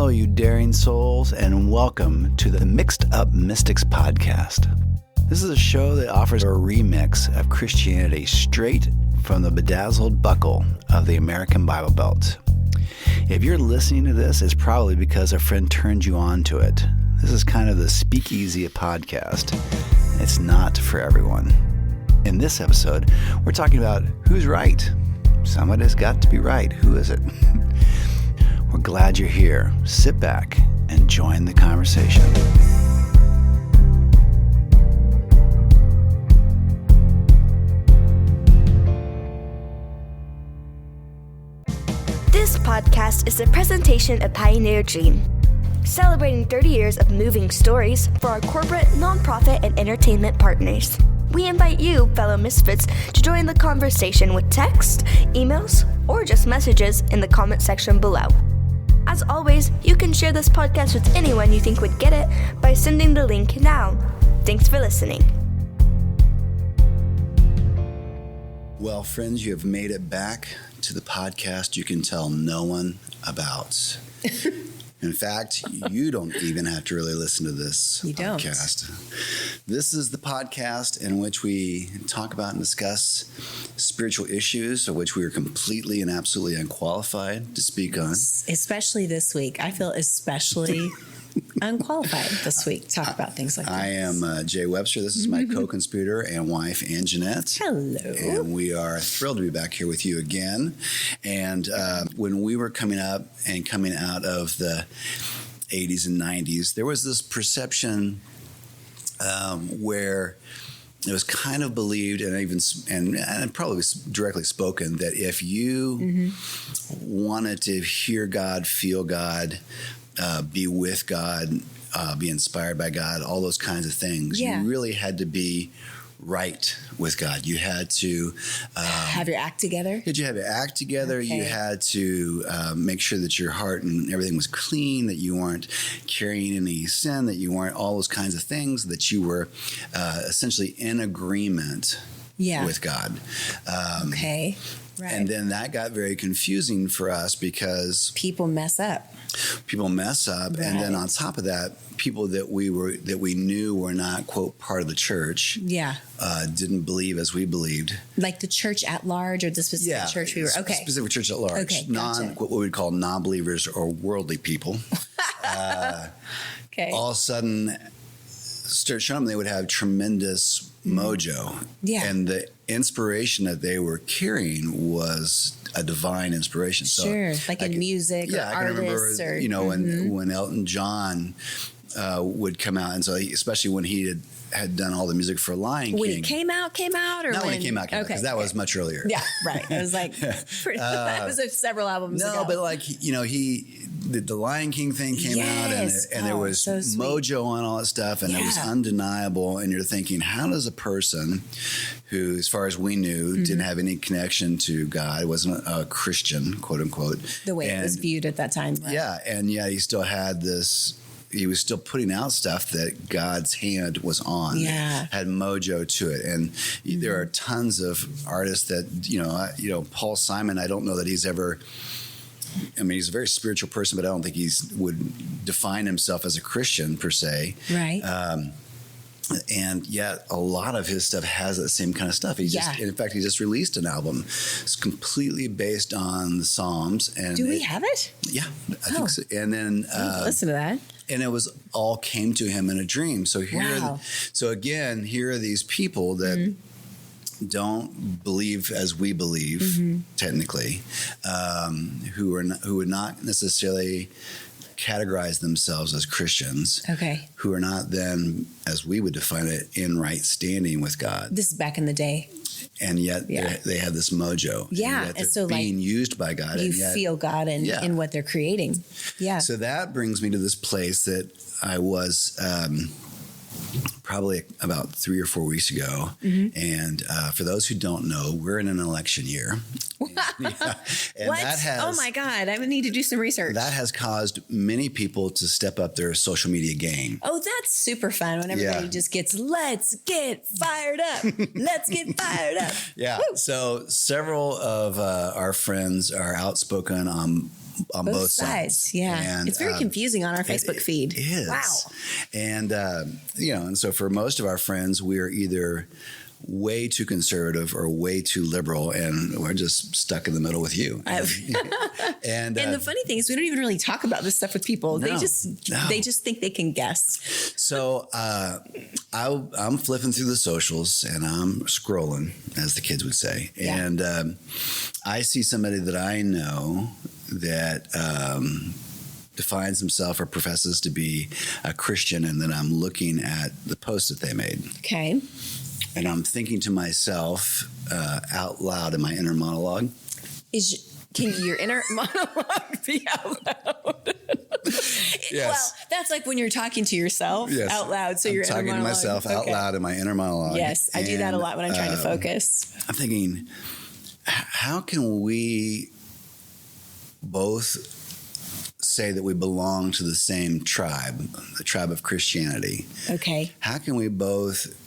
Hello, you daring souls, and welcome to the Mixed Up Mystics podcast. This is a show that offers a remix of Christianity straight from the bedazzled buckle of the American Bible Belt. If you're listening to this, it's probably because a friend turned you on to it. This is kind of the speakeasy podcast. It's not for everyone. In this episode, we're talking about who's right. Somebody's got to be right. Who is it? We're glad you're here. Sit back and join the conversation. This podcast is a presentation of Pioneer Dream, celebrating 30 years of moving stories for our corporate, nonprofit, and entertainment partners. We invite you, fellow misfits, to join the conversation with text, emails, or just messages in the comment section below. As always, you can share this podcast with anyone you think would get it by sending the link now. Thanks for listening. Well, friends, you have made it back to the podcast you can tell no one about. In fact, you don't even have to really listen to this podcast. This is the podcast in which we talk about and discuss spiritual issues of which we are completely and absolutely unqualified to speak on. Especially this week. I feel especially unqualified this week to talk about things like I this. am Jay Webster. This is my co-conspirator and wife, Ann Jeanette. Hello. And we are thrilled to be back here with you again. And when we were coming up and coming out of the 80s and 90s, there was this perception where it was kind of believed and probably directly spoken that if you wanted to hear God, feel God, be with God, be inspired by God, all those kinds of things, you really had to be right with God. You had to have your act together. Did you have your act together? Okay. You had to make sure that your heart and everything was clean, that you weren't carrying any sin, that you weren't all those kinds of things, that you were essentially in agreement with God. Okay. Right. And then that got very confusing for us because people mess up. And then on top of that, people that we knew were not, quote, part of the church, didn't believe as we believed. Like the church at large, or the specific church we were. Okay, specific church at large. Okay, gotcha. What we'd call non-believers or worldly people. Okay. All of a sudden, start showing them they would have tremendous mojo. Yeah. And the inspiration that they were carrying was a divine inspiration. Sure, like in music or artists. I can remember, when Elton John would come out, and so especially when he had done all the music for Lion King. When he came out, or not when he came out, because that was much earlier. Yeah, right. It was like that was several albums ago. No, but like the Lion King thing came out, and there was so mojo on all that stuff, and it was undeniable. And you're thinking, how does a person who, as far as we knew, didn't have any connection to God, wasn't a Christian, quote unquote, the way it was viewed at that time, right? Yeah, and yet he still had this. He was still putting out stuff that God's hand was on, had mojo to it. And there are tons of artists that, Paul Simon, I don't know that he's ever, he's a very spiritual person, but I don't think would define himself as a Christian per se. Right. And yet a lot of his stuff has that same kind of stuff. In fact, he just released an album. It's completely based on the Psalms. And do we have it? Yeah, I think so. And then listen to that. And it was all came to him in a dream. So here are these people that don't believe as we believe, technically, who would not necessarily categorize themselves as Christians, who are not then, as we would define it, in right standing with God. This is back in the day. And yet they have this mojo. Yeah. And so being used by God. You feel God in what they're creating. Yeah. So that brings me to this place that I was probably about 3 or 4 weeks ago. And for those who don't know, we're in an election year. And what? Oh my God. I would need to do some research. That has caused many people to step up their social media game. Oh, that's super fun when everybody just gets, let's get fired up. Let's get fired up. Yeah. Woo. So several of our friends are outspoken on on both sides. Yeah. And, it's very confusing on our Facebook feed. It is. Wow. And, and so for most of our friends, we're either way too conservative or way too liberal, and we're just stuck in the middle with you. And the funny thing is, we don't even really talk about this stuff with people. No, they just think they can guess. So I'm flipping through the socials and I'm scrolling, as the kids would say, and I see somebody that I know that defines himself or professes to be a Christian, and then I'm looking at the post that they made. Okay. And I'm thinking to myself out loud in my inner monologue. Can your inner monologue be out loud? Yes. Well, that's like when you're talking to yourself out loud. So I'm you're talking to myself out loud in my inner monologue. Yes, I do that a lot when I'm trying to focus. I'm thinking, how can we both say that we belong to the same tribe, the tribe of Christianity? Okay. How can we both,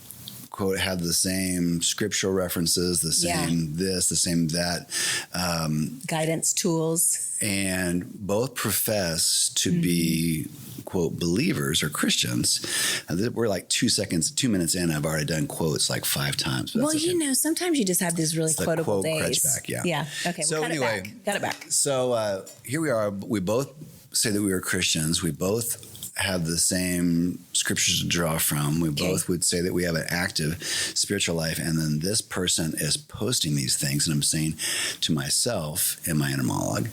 quote, have the same scriptural references, the same this, the same that, guidance tools, and both profess to be, quote, believers or Christians? We're like 2 minutes in, I've already done quotes like 5 times. Well, sometimes you just have these really quotable days. Back, yeah. Okay. So anyway, cut it back. So here we are. We both say that we are Christians. We both have the same scriptures to draw from. We both would say that we have an active spiritual life. And then this person is posting these things. And I'm saying to myself in my inner monologue,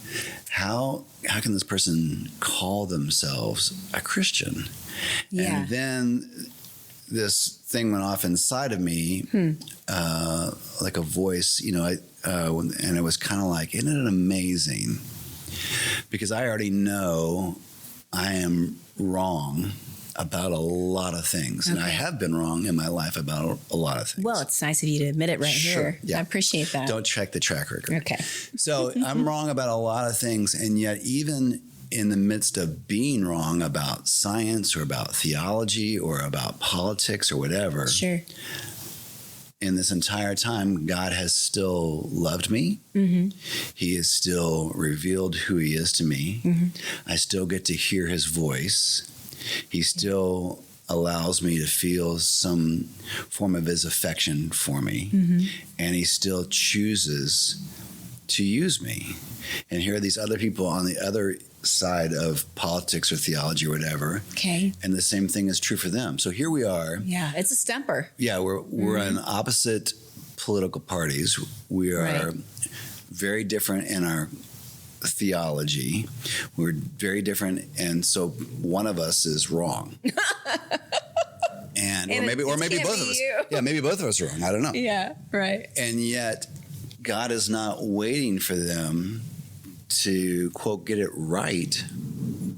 how can this person call themselves a Christian? Yeah. And then this thing went off inside of me, like a voice, and it was kind of like, isn't it amazing? Because I already know I am wrong about a lot of things. And I have been wrong in my life about a lot of things. Well, it's nice of you to admit it here. Yeah. I appreciate that. Don't check the track record. Okay. So I'm wrong about a lot of things. And yet, even in the midst of being wrong about science or about theology or about politics or whatever, sure, in this entire time, God has still loved me. Mm-hmm. He has still revealed who he is to me. Mm-hmm. I still get to hear his voice. He still allows me to feel some form of his affection for me. Mm-hmm. And he still chooses to use me. And here are these other people on the other side of politics or theology or whatever. Okay. And the same thing is true for them. So here we are. Yeah, it's a stumper. Yeah, we're on opposite political parties. We are very different in our theology. We're very different, and so one of us is wrong. or maybe both of us. Yeah, maybe both of us are wrong. I don't know. Yeah, right. And yet God is not waiting for them to, quote, get it right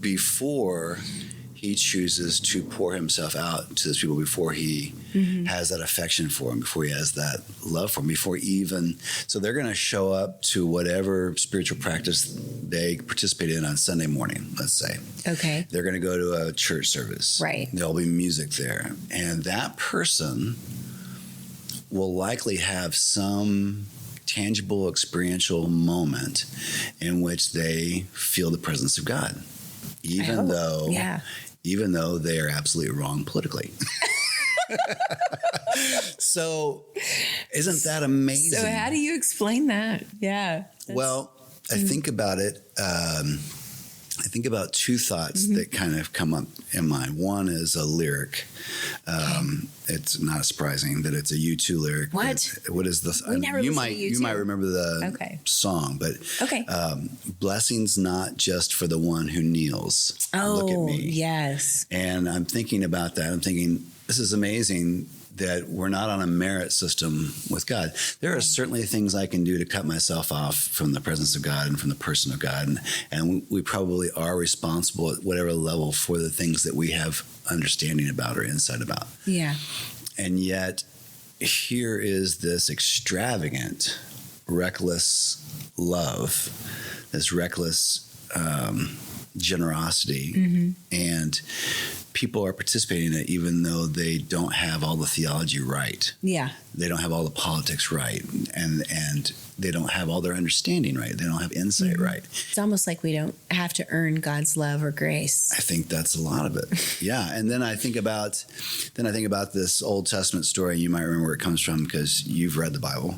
before he chooses to pour himself out to those people, before he has that affection for them, before he has that love for them, so they're going to show up to whatever spiritual practice they participate in on Sunday morning, let's say. Okay. They're going to go to a church service. Right. There'll be music there. And that person will likely have some tangible experiential moment in which they feel the presence of God, even though they are absolutely wrong politically. So isn't that amazing? So how do you explain that? Yeah. Well, I think about it. I think about 2 thoughts that kind of come up in mind. One is a lyric. It's not surprising that it's a U2 lyric. What is this? You might remember the song, but blessings not just for the one who kneels. Look at me. Yes. And I'm thinking about that. I'm thinking, this is amazing that we're not on a merit system with God. There are certainly things I can do to cut myself off from the presence of God and from the person of God. And we probably are responsible at whatever level for the things that we have understanding about or insight about. Yeah. And yet here is this extravagant, reckless love, this reckless generosity. And people are participating in it even though they don't have all the theology right. Yeah. They don't have all the politics right, and they don't have all their understanding right. They don't have insight right. It's almost like we don't have to earn God's love or grace. I think that's a lot of it. Yeah. And then I think about this Old Testament story. You might remember where it comes from because you've read the Bible.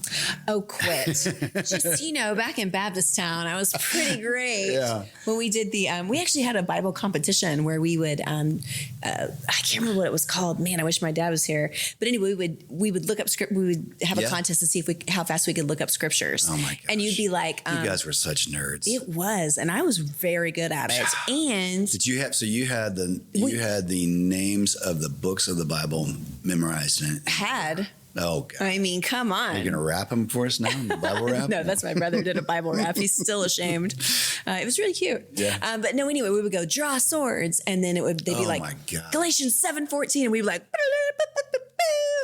Oh, quit. Just, back in Baptist Town, I was pretty great. Yeah. When we did we actually had a Bible competition where we would, I can't remember what it was called. Man, I wish my dad was here. But anyway, we would look up script. We would have a contest to see how fast we could look up scriptures. Oh my gosh. And you'd be like, you guys were such nerds. It was, and I was very good at it. And did you have? So you had the names of the books of the Bible memorized in it. Had. Oh, God. I mean, come on. Are you going to rap them for us now? The Bible rap? No, that's my brother did a Bible rap. He's still ashamed. It was really cute. Yeah. But no, anyway, we would go draw swords, and then they'd be like Galatians 7:14, and we'd be like,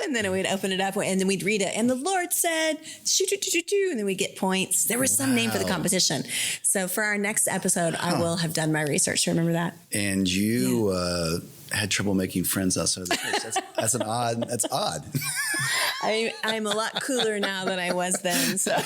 and then we'd open it up, and then we'd read it, and the Lord said, and then we'd get points. There was some name for the competition. So for our next episode, I will have done my research. Remember that? And you had trouble making friends outside of the church. That's odd. I'm a lot cooler now than I was then. So,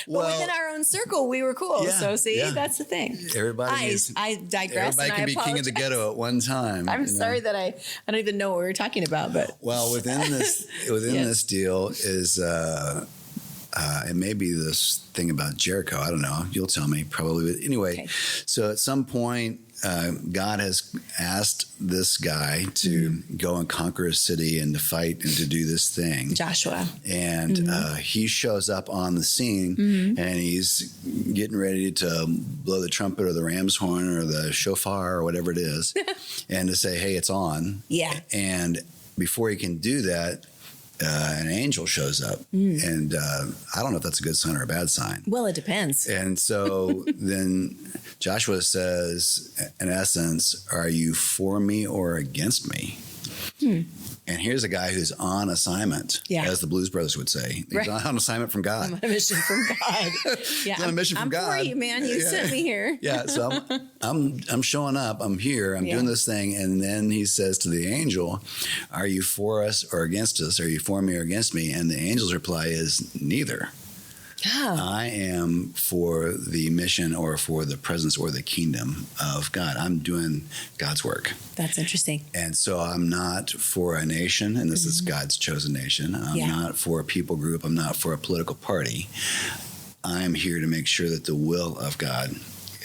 but within our own circle, we were cool. Yeah, so see, that's the thing. I digress. Everybody can be king of the ghetto at one time. I'm sorry that I don't even know what we were talking about, but within this deal is. It may be this thing about Jericho. I don't know. You'll tell me probably. But anyway, So at some point, God has asked this guy to go and conquer a city and to fight and to do this thing. Joshua. And he shows up on the scene and he's getting ready to blow the trumpet or the ram's horn or the shofar or whatever it is and to say, hey, it's on. Yeah. And before he can do that, an angel shows up, and I don't know if that's a good sign or a bad sign. Well, it depends. And so then Joshua says, in essence, are you for me or against me? And here's a guy who's on assignment, as the Blues Brothers would say. He's on assignment from God. I'm on a mission from God. He's on a mission from God. I'm for you, man. You sent me here. So I'm showing up. I'm here. I'm doing this thing. And then he says to the angel, are you for us or against us? Are you for me or against me? And the angel's reply is neither. Oh. I am for the mission or for the presence or the kingdom of God. I'm doing God's work. That's interesting. And so I'm not for a nation, and this is God's chosen nation. I'm not for a people group. I'm not for a political party. I'm here to make sure that the will of God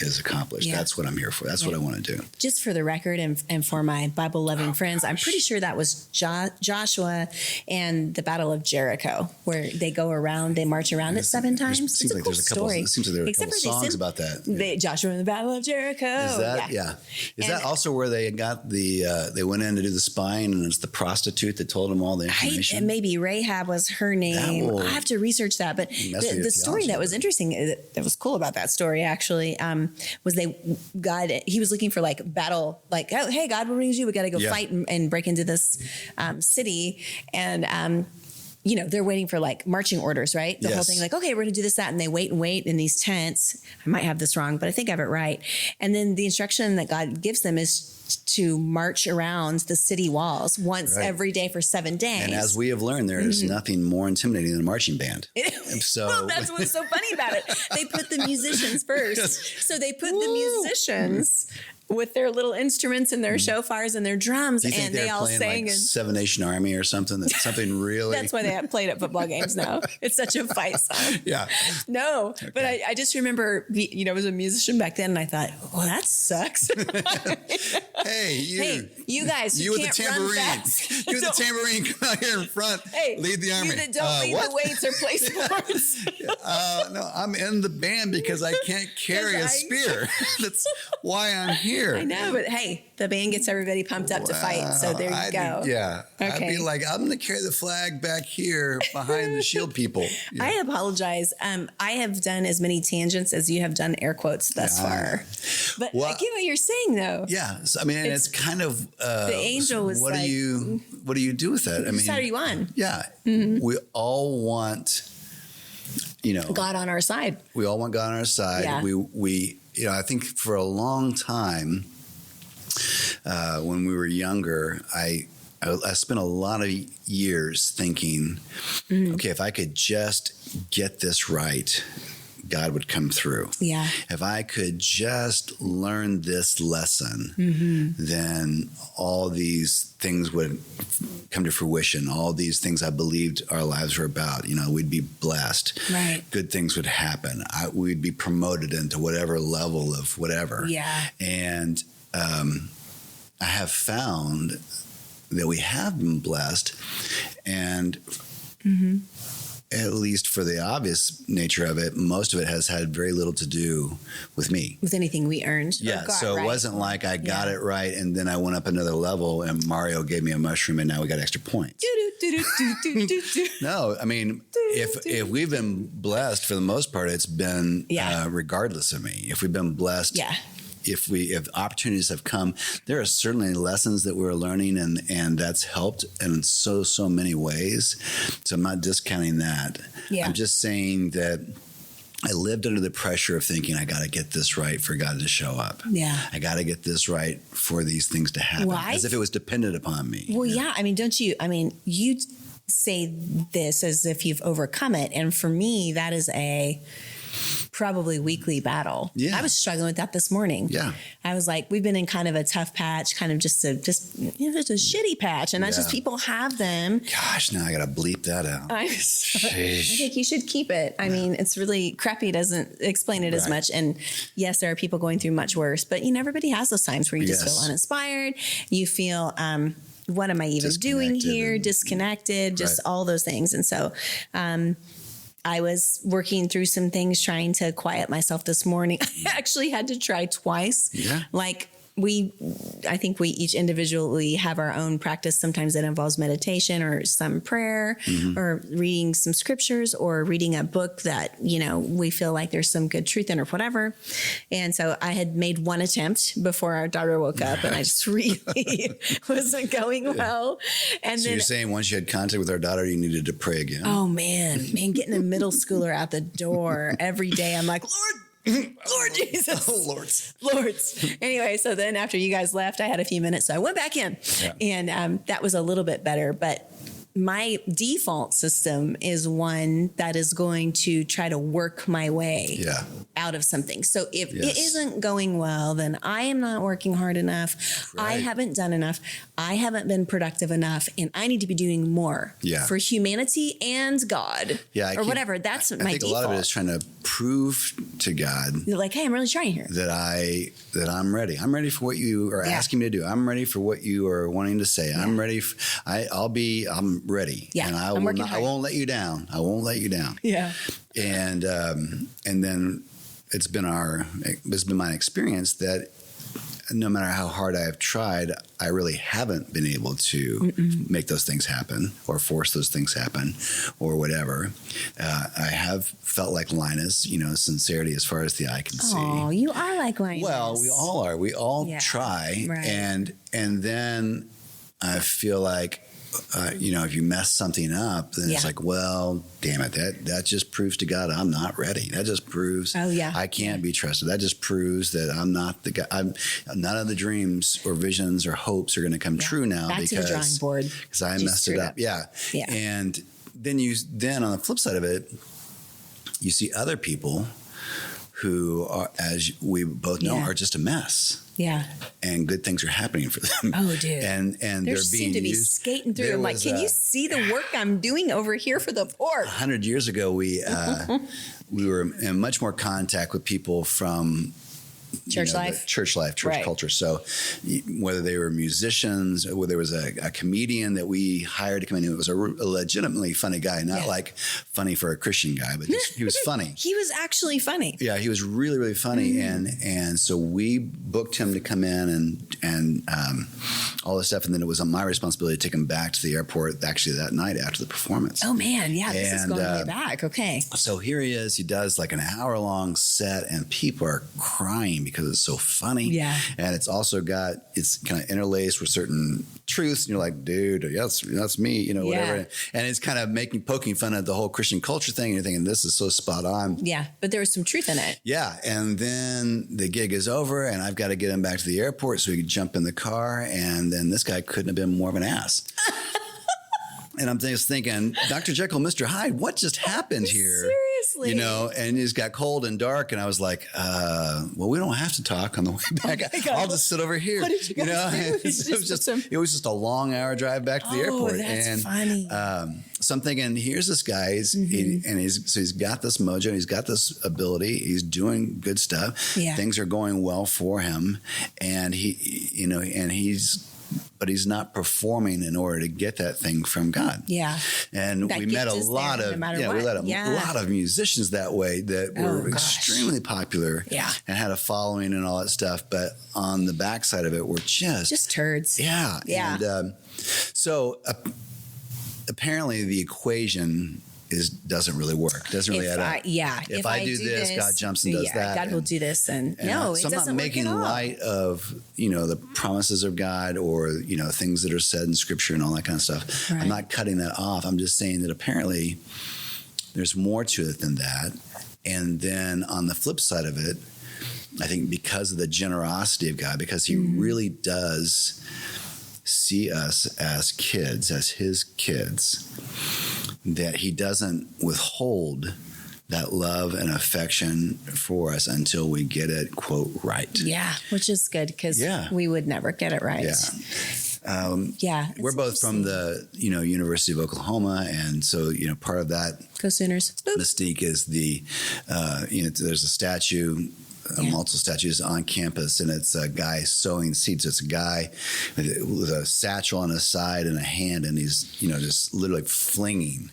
is accomplished. Yeah. That's what I'm here for. That's what I want to do. Just for the record and for my Bible-loving friends, I'm pretty sure that was Joshua and the Battle of Jericho, where they go around, they march around it 7 times. It seems like there's a couple. It seems like there are a couple songs about that. Joshua and the Battle of Jericho. Is that Is that also where they got they went in to do the spying, and it's the prostitute that told them all the information? And maybe Rahab was her name. I have to research that. But the story that was interesting, that was cool about that story actually, was he was looking for battle, oh, hey, God, what brings you? We got to go fight and break into this city. And, they're waiting for marching orders, right? The whole thing, okay, we're going to do this, that. And they wait in these tents. I might have this wrong, but I think I have it right. And then the instruction that God gives them is to march around the city walls once every day for 7 days. And as we have learned, there is nothing more intimidating than a marching band. Well, that's what's so funny about it. They put the musicians first. So they put the musicians with their little instruments and their shofars and their drums, and they all sang. Seven Nation Army or something. That's something really. That's why they have played at football games now. It's such a fight song. Yeah. No, but I just remember, I was a musician back then, and I thought, well, that sucks. Hey, you guys, you with can't the tambourine. Run fast. You with the tambourine, come out here in front. Hey, lead the army. You that don't lead the weights or play sports. No, I'm in the band because I can't carry a spear. That's why I'm here. I know, but hey, the band gets everybody pumped up to fight. So there you go. Okay. I'd be like, I'm going to carry the flag back here behind the shield people. Yeah. I apologize. I have done as many tangents as you have done air quotes thus far. But I get what you're saying, though. Yeah. So, it's kind of the angel was what do you do with that? Whose side are you on? Yeah. We all want God on our side. We all want God on our side. Yeah. We I think for a long time when we were younger, I spent a lot of years thinking, okay, if I could just get this right, God would come through. Yeah. If I could just learn this lesson, then all these things would come to fruition. All these things I believed our lives were about, we'd be blessed. Right. Good things would happen. We'd be promoted into whatever level of whatever. Yeah. And I have found that we have been blessed, and at least for the obvious nature of it, most of it has had very little to do with me. With anything we earned. Yeah, so it wasn't like I got it right and then I went up another level and Mario gave me a mushroom and now we got extra points. No, I mean, if we've been blessed, for the most part, it's been regardless of me. If we've been blessed, if opportunities have come, there are certainly lessons that we're learning, and that's helped in so many ways. So I'm not discounting that. Yeah. I'm just saying that I lived under the pressure of thinking, I got to get this right for God to show up. Yeah. I got to get this right for these things to happen, as if it was dependent upon me. Well, yeah. I mean, you say this as if you've overcome it. And for me, that is a probably weekly battle. Yeah. I was struggling with that this morning. Yeah. I was like, we've been in kind of a tough patch, kind of just a shitty patch. And that's just, people have them. Gosh, now I got to bleep that out. I think you should keep it. I mean, it's really crappy. Doesn't explain it as much. And yes, there are people going through much worse, but everybody has those times where you just feel uninspired. You feel, what am I even doing here? Disconnected, just all those things. And so, I was working through some things, trying to quiet myself this morning. I actually had to try twice. Yeah. I think we each individually have our own practice. Sometimes it involves meditation or some prayer or reading some scriptures or reading a book that, we feel like there's some good truth in or whatever. And so I had made one attempt before our daughter woke up and I just really wasn't going well. And so then, you're saying once you had contact with our daughter, you needed to pray again? Oh, man, getting a middle schooler out the door every day. I'm like, Lord Jesus. Oh, Lords. Anyway, so then after you guys left, I had a few minutes. So I went back in and that was a little bit better. But my default system is one that is going to try to work my way out of something. So if it isn't going well, then I am not working hard enough. Right. I haven't done enough. I haven't been productive enough. And I need to be doing more for humanity and God or whatever. That's my default. I think a lot of it is trying to prove to God, like, hey, I'm really trying here, that I'm ready. I'm ready for what you are asking me to do. I'm ready for what you are wanting to say. Yeah. I'm ready. I'm ready. Yeah. And I won't let you down. I won't let you down. Yeah. And then it's been my experience that no matter how hard I have tried, I really haven't been able to make those things happen or force those things happen or whatever. I have felt like Linus, sincerity as far as the eye can see. Oh, you are like Linus. Well, we all are. We all try. Right. And then I feel like, if you mess something up, then it's like, well, damn it. That just proves to God I'm not ready. That just proves I can't be trusted. That just proves that I'm not the guy. None of the dreams or visions or hopes are going to come true now because I messed it up. Yeah. And then on the flip side of it, you see other people who are, as we both know, are just a mess. Yeah. And good things are happening for them. Oh, dude. And they're being to be used. Skating through. I'm like, can you see the work I'm doing over here for the poor? 100 years ago, we were in much more contact with people from church life, church culture. So whether they were musicians, or whether there was a comedian that we hired to come in, who was a legitimately funny guy, not like funny for a Christian guy, but he was funny. He was actually funny. Yeah, he was really, really funny. And so we booked him to come in and all this stuff. And then it was on my responsibility to take him back to the airport actually that night after the performance. Oh man. Yeah. This is going way back. Okay. So here he is. He does like an hour-long set and people are crying because because it's so funny. Yeah. And it's also it's kind of interlaced with certain truths. And you're like, dude, that's me, you know, whatever. Yeah. And it's kind of poking fun at the whole Christian culture thing. And you're thinking, this is so spot on. Yeah. But there was some truth in it. Yeah. And then the gig is over and I've got to get him back to the airport so he could jump in the car. And then this guy couldn't have been more of an ass. And I'm just thinking, Dr. Jekyll, Mr. Hyde, what just happened here? Seriously. You know, and it got cold and dark. And I was like, well, we don't have to talk on the way back. I'll just sit over here. What did you guys do? It was just a long hour drive back to the airport. That's funny. So I'm thinking, here's this guy, he's got this mojo, he's got this ability, he's doing good stuff. Yeah. Things are going well for him, and but he's not performing in order to get that thing from God. Yeah. And we met a lot of musicians that way that were extremely popular and had a following and all that stuff. But on the backside of it, we're just turds. Yeah. Yeah. And so apparently the equation doesn't really work. Doesn't really add up. If I do this, God jumps and does that. God will do this. And no, it doesn't work at all. So I'm not making light of, the promises of God or, things that are said in Scripture and all that kind of stuff. Right. I'm not cutting that off. I'm just saying that apparently there's more to it than that. And then on the flip side of it, I think because of the generosity of God, because he really does see us as kids, as his kids, that he doesn't withhold that love and affection for us until we get it, quote, right. Yeah, which is good because we would never get it right. Yeah. We're both from the, University of Oklahoma. And so, part of that Go Sooners. mystique is there's a statue, multiple statues on campus, and it's a guy sowing seeds. It's a guy with a satchel on his side and a hand, and he's, just literally flinging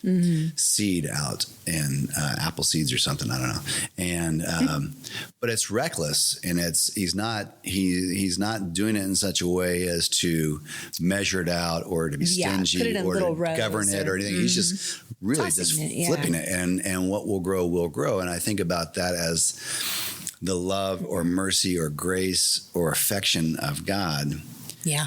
seed out, and apple seeds or something. I don't know. And but it's reckless, and he's not doing it in such a way as to measure it out or to be stingy or to govern it or anything. He's just really flipping it, and what will grow. And I think about that as the love or mercy or grace or affection of God. Yeah.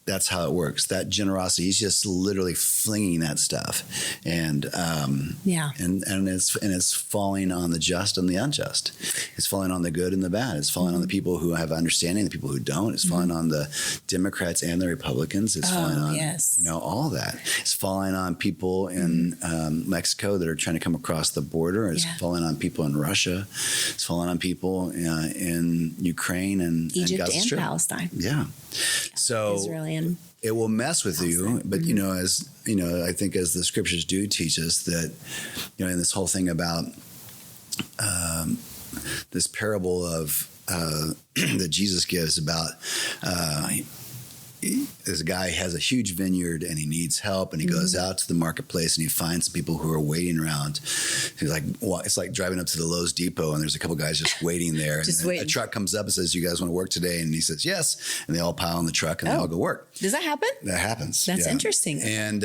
That's how it works. That generosity, he's just literally flinging that stuff. And and it's falling on the just and the unjust. It's falling on the good and the bad. It's falling on the people who have understanding, the people who don't. It's falling on the Democrats and the Republicans. It's falling on all that. It's falling on people in Mexico that are trying to come across the border. It's falling on people in Russia. It's falling on people in Ukraine and Egypt Gaza and Strip. Palestine. Yeah. So it will mess with you, but as I think as the scriptures do teach us that, in this whole thing about this parable of that Jesus gives about this guy has a huge vineyard and he needs help, and he goes out to the marketplace and he finds people who are waiting around. He's like, well, it's like driving up to the Lowe's Depot and there's a couple guys just waiting there. And a truck comes up and says, "You guys want to work today?" And he says, "Yes." And they all pile in the truck and they all go work. Does that happen? That happens. That's interesting. And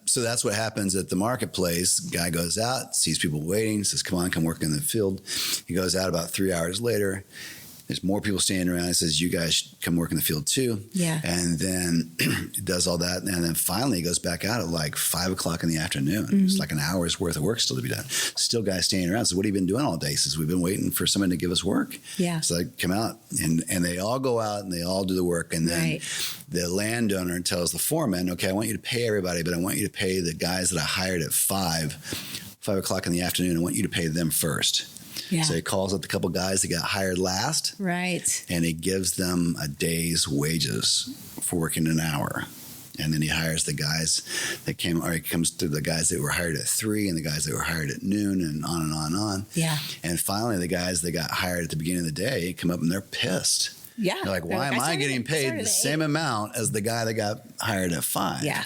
so that's what happens at the marketplace. Guy goes out, sees people waiting, says, "Come on, come work in the field." He goes out about 3 hours later. There's more people standing around. He says, "You guys should come work in the field too." Yeah. And then he does all that. And then finally he goes back out at like 5 o'clock in the afternoon. It's like an hour's worth of work still to be done. Still guys standing around. So what have you been doing all day? He says, "We've been waiting for someone to give us work." Yeah. So I come out and they all go out and they all do the work. And then the landowner tells the foreman, "Okay, I want you to pay everybody, but I want you to pay the guys that I hired at 5 o'clock in the afternoon. I want you to pay them first." Yeah. So he calls up the couple guys that got hired last. Right. And he gives them a day's wages for working an hour. And then he hires the guys that came, or he comes to the guys that were hired at 3 and the guys that were hired at noon and on and on and on. Yeah. And finally, the guys that got hired at the beginning of the day come up and they're pissed. Yeah. They're like, why am I getting paid the same amount as the guy that got hired at 5? Yeah.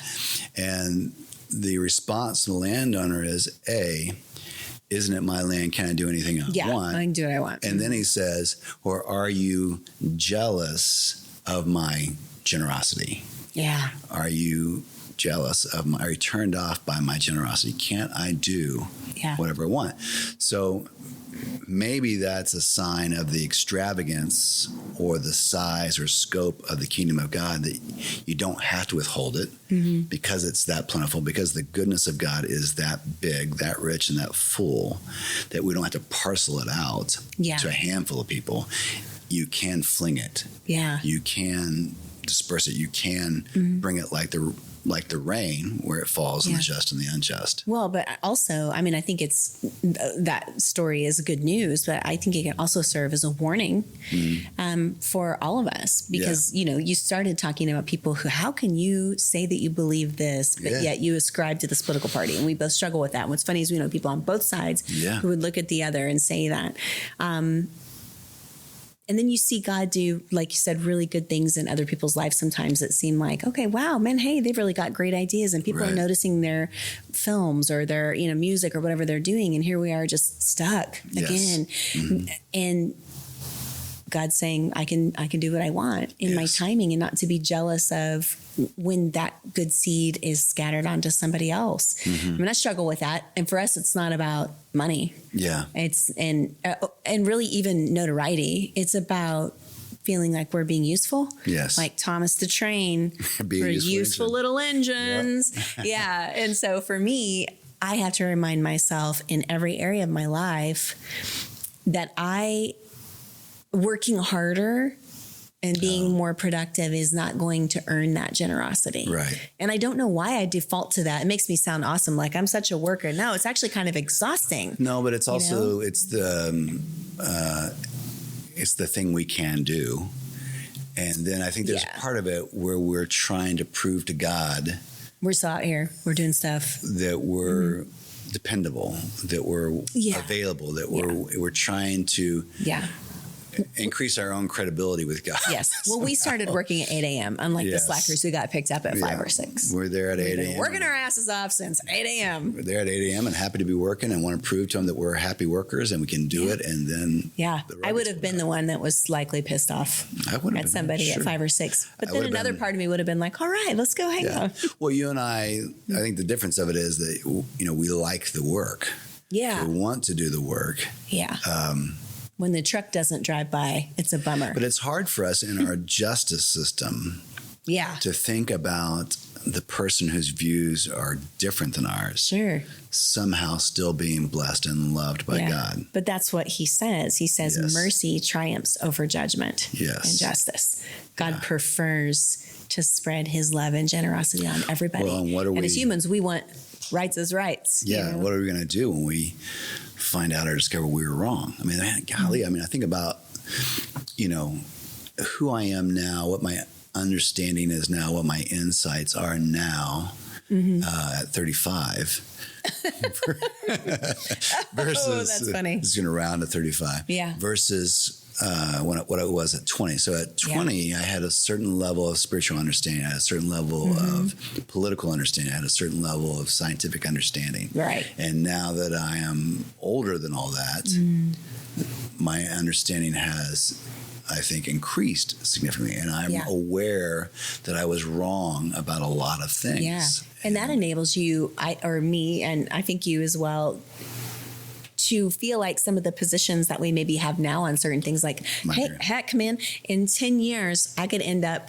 And the response to the landowner is, "Isn't it my land? Can I do anything I want? I can do what I want." And then he says, "Or are you jealous of my generosity? Yeah. Are you jealous of are you turned off by my generosity? Can't I do whatever I want?" So maybe that's a sign of the extravagance or the size or scope of the kingdom of God, that you don't have to withhold it because it's that plentiful, because the goodness of God is that big, that rich, and that full, that we don't have to parcel it out to a handful of people. You can fling it. Yeah. You can disperse it. You can bring it like the rain, where it falls on the just and the unjust. Well, but also, I mean, I think it's that story is good news, but I think it can also serve as a warning for all of us, because you started talking about people who, how can you say that you believe this, but yet you ascribe to this political party, and we both struggle with that. And what's funny is we know people on both sides who would look at the other and say that. And then you see God do, like you said, really good things in other people's lives sometimes that seem like, okay, wow, man, hey, they've really got great ideas, and people are noticing their films or their, music or whatever they're doing. And here we are just stuck again. And God's saying, I can do what I want in my timing, and not to be jealous of when that good seed is scattered onto somebody else. I mean, I struggle with that. And for us, it's not about money. Yeah. It's, and really even notoriety. It's about feeling like we're being useful. Yes. Like Thomas the Train for useful little engines. Yep. And so for me, I have to remind myself in every area of my life that working harder and being more productive is not going to earn that generosity. Right. And I don't know why I default to that. It makes me sound awesome, like I'm such a worker. No, it's actually kind of exhausting. No, but it's also, it's the thing we can do. And then I think there's part of it where we're trying to prove to God, we're still out here, we're doing stuff, that we're dependable, that we're available, that we're trying to increase our own credibility with God. Yes. Well, we started working at 8 a.m. unlike the slackers who got picked up at 5 or 6. We're there at 8 a.m. Working our asses off since 8 a.m. We're there at 8 a.m. and happy to be working, and want to prove to them that we're happy workers and we can do it. And then I would have been the one that was likely pissed off at somebody at 5 or 6. But then another part of me would have been like, all right, let's go hang out. Well, you and I think the difference of it is that, we like the work. Yeah. We want to do the work. Yeah. When the truck doesn't drive by, it's a bummer. But it's hard for us in our justice system to think about the person whose views are different than ours. Somehow still being blessed and loved by God. But that's what he says. He says mercy triumphs over judgment and justice. God prefers to spread his love and generosity on everybody. Well, and as humans, we want rights as rights. Yeah. What are we going to do when we find out or discover we were wrong? I mean, golly, I think about, who I am now, what my understanding is now, what my insights are now at 35. Versus, that's funny. It's going to round to 35. Yeah. Versus what it was at 20. So at 20, I had a certain level of spiritual understanding. I had a certain level of political understanding. I had a certain level of scientific understanding. Right. And now that I am older than all that, my understanding has, I think, increased significantly. And I'm aware that I was wrong about a lot of things. Yeah. And that enables you, me, and I think you as well, to feel like some of the positions that we maybe have now on certain things, like, heck, man, in 10 years, I could end up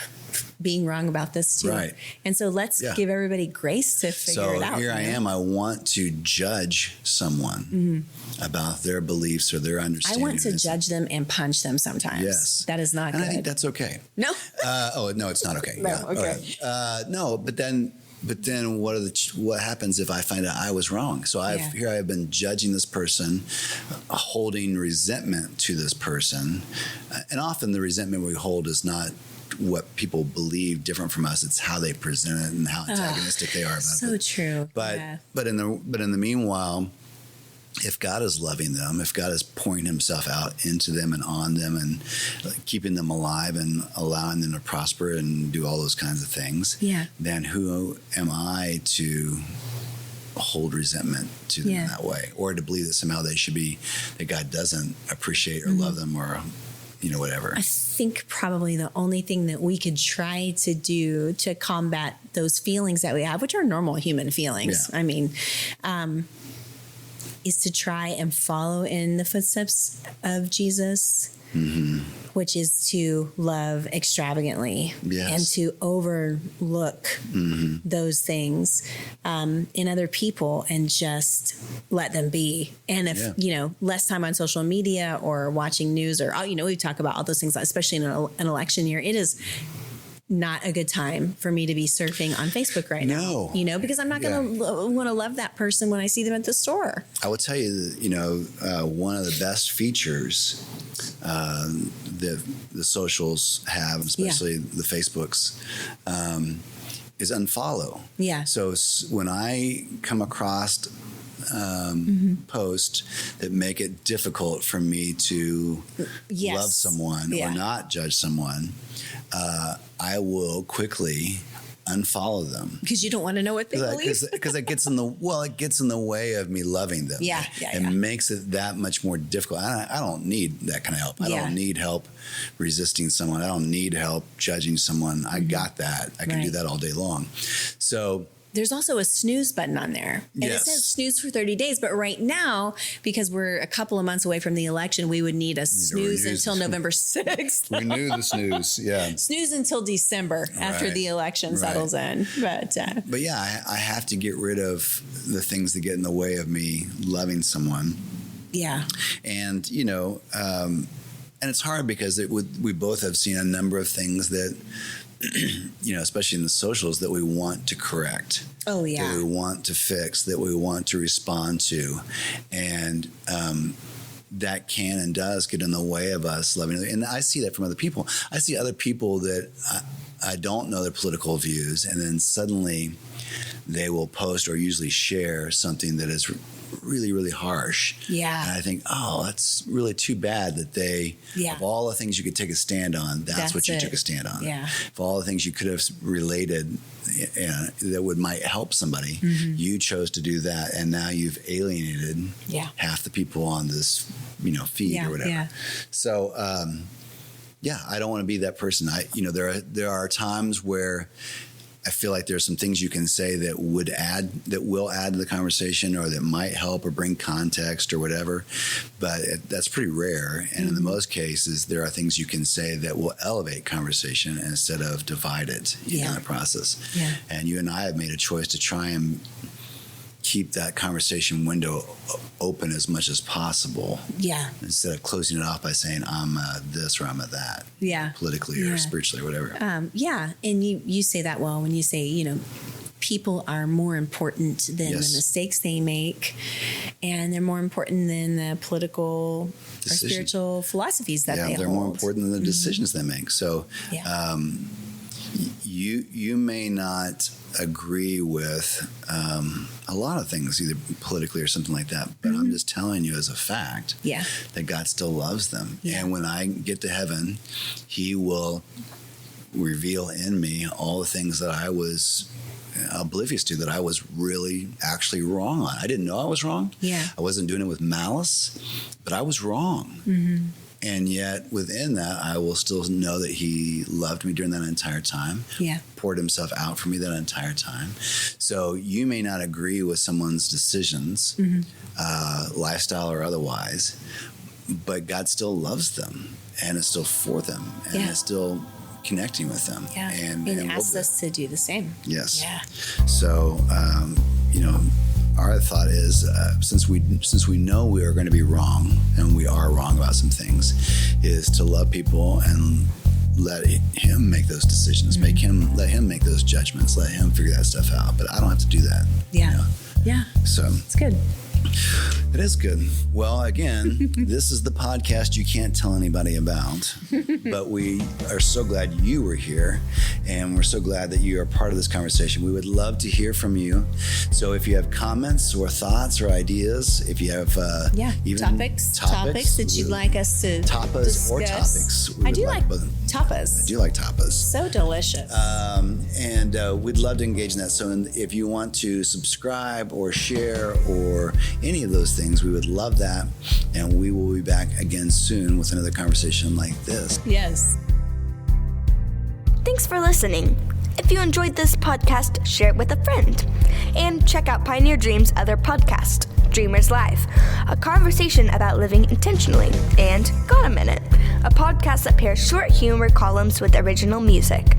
being wrong about this too. Right. And so let's give everybody grace to figure it out. So here I am. I want to judge someone about their beliefs or their understanding. I want to judge them and punch them sometimes. Yes. That is not good. And I think that's okay. No. No, it's not okay. No, okay. No, but then what happens if I find out I was wrong? So here I have been judging this person, holding resentment to this person. And often the resentment we hold is not what people believe different from us. It's how they present it and how antagonistic they are about it. So true. But in the meanwhile, if God is loving them, if God is pouring himself out into them and on them and keeping them alive and allowing them to prosper and do all those kinds of things, then who am I to hold resentment to them in that way, or to believe that somehow that God doesn't appreciate or love them, or whatever. I think probably the only thing that we could try to do to combat those feelings that we have, which are normal human feelings. I mean, is to try and follow in the footsteps of Jesus, which is to love extravagantly and to overlook those things in other people and just let them be. And if, less time on social media or watching news or, we talk about all those things, especially in an election year, it is not a good time for me to be surfing on Facebook right now, because I'm not going to want to love that person when I see them at the store. I will tell you that, one of the best features that the socials have, especially the Facebooks, is unfollow. Yeah. So when I come across posts that make it difficult for me to love someone or not judge someone, I will quickly unfollow them because you don't want to know what they believe. Because it gets in the way of me loving them. It makes it that much more difficult. I don't need that kind of help. I don't need help resisting someone. I don't need help judging someone. I got that. I can do that all day long. So there's also a snooze button on there. And it says snooze for 30 days. But right now, because we're a couple of months away from the election, we would need a snooze until November 6th. Renew the snooze, Snooze until December after the election settles in. But I have to get rid of the things that get in the way of me loving someone. Yeah. And, and it's hard because we both have seen a number of things that, especially in the socials, that we want to correct. Oh, yeah. That we want to fix, that we want to respond to. And that can and does get in the way of us loving. And I see that from other people. I see other people that I don't know their political views, and then suddenly they will post or usually share something that is really, really harsh. Yeah. And I think, that's really too bad that they, of all the things you could take a stand on, that's what you took a stand on. Yeah. Of all the things you could have related that might help somebody, you chose to do that. And now you've alienated half the people on this, feed or whatever. Yeah. So, I don't want to be that person. There are times where I feel like there's some things you can say that will add to the conversation, or that might help or bring context or whatever, but that's pretty rare. And in the most cases, there are things you can say that will elevate conversation instead of divide it in the process. Yeah. And you and I have made a choice to try and keep that conversation window open as much as possible. Yeah. Instead of closing it off by saying I'm this or I'm that. Yeah. Politically or spiritually or whatever. And you say that well when you say, people are more important than the mistakes they make, and they're more important than the political or spiritual philosophies that they hold. They're more important than the decisions they make. So you may not agree with a lot of things, either politically or something like that, but I'm just telling you as a fact that God still loves them. Yeah. And when I get to heaven, He will reveal in me all the things that I was oblivious to, that I was really actually wrong on. I didn't know I was wrong. Yeah. I wasn't doing it with malice, but I was wrong. And yet within that, I will still know that He loved me during that entire time, poured Himself out for me that entire time. So you may not agree with someone's decisions, lifestyle or otherwise, but God still loves them, and is still for them, and is still connecting with them. Yeah. And asks us to do the same. Yes. Yeah. So, our thought is, since we know we are going to be wrong, and we are wrong about some things, is to love people and let Him make those decisions. Let Him make those judgments. Let Him figure that stuff out. But I don't have to do that. Yeah. Yeah. So it's good. It is good. Well, again, this is the podcast you can't tell anybody about, but we are so glad you were here, and we're so glad that you are part of this conversation. We would love to hear from you. So if you have comments or thoughts or ideas, if you have even topics that you'd like us to discuss. Or topics. I do like tapas. I do like tapas. So delicious. And we'd love to engage in that. So if you want to subscribe or share or any of those things, we would love that. And we will be back again soon with another conversation like this. Yes. Thanks for listening. If you enjoyed this podcast, share it with a friend. And check out Pioneer Dream's other podcast, Dreamer's Life, a conversation about living intentionally, and Got a Minute, a podcast that pairs short humor columns with original music.